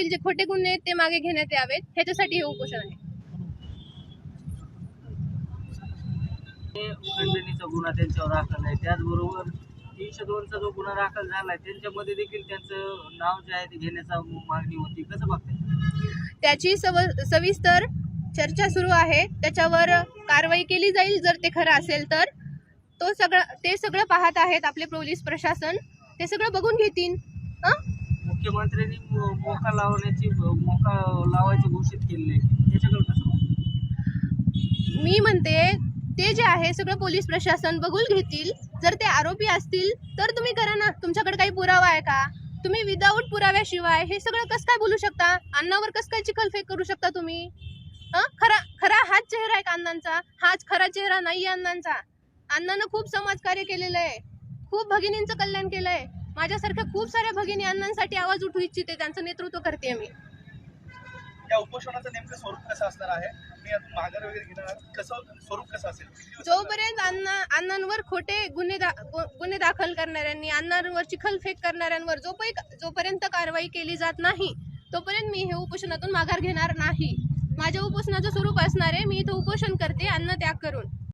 जे खोटे गुन्हे आहेत ते मागे घेण्यात यावेत, ह्याच्यासाठी हे उपोषण आहे. खंडणीचा गुन्हा त्यांच्यावर दाखल आहे, त्याचबरोबर 302चा जो गुन्हा दाखल झालाय त्यांच्यामध्ये देखील त्यांचं नाव जे आहे ते घेण्याचा मागणी होती. कसं बघताय? त्याची सविस्तर चर्चा सुरू आहे. त्याच्यावर कारवाई केली जाईल जर ते खरं असेल तर. ते सगळं पाहत आहेत आपले पोलीस प्रशासन, ते सगळं बघून घेतील. मुख्यमंत्र्यांनी मोका लावायची घोषित केले, त्याच्याकडे कसं बघताय? मी म्हणते ते जे आहे सगळं पोलीस प्रशासन बघून घेतील. जर ते आरोपी असतील तर तुम्ही करा ना. तुमच्याकडे काही पुरावा आहे का? तुम्ही विदाऊट पुराव्याशिवाय हे सगळं कसं काय बोलू शकता? अण्णावर कसं काय चिखलफेक करू शकता तुम्ही? खरा हाच चेहरा आहे का अण्णांचा? हाच खरा चेहरा नाही अण्णांचा. अण्णानं खूप समाजकार्य केलेलं आहे, खूप भगिनींचं कल्याण केलंय. माझ्यासारख्या खूप साऱ्या भगिनी अण्णांसाठी आवाज उठवू इच्छिते, त्यांचं नेतृत्व करते मी. या उपोषणाचं नेमकं स्वरूप कसं असणार आहे? मी यातून माघार वगैरे घेणार, कसं स्वरूप कसं असेल? जोपर्यंत अण्णांवर खोटे गुन्हे दाखल करणाऱ्यांनी, अण्णांवर चिखलफेक करणाऱ्यांवर जोपर्यंत कारवाई केली जात नाही तोपर्यंत मी हे उपोषणातून माघार घेणार नाही. माझ्या उपोषणाचं स्वरूप असणार आहे, मी इथं उपोषण करते अन्न त्याग करून.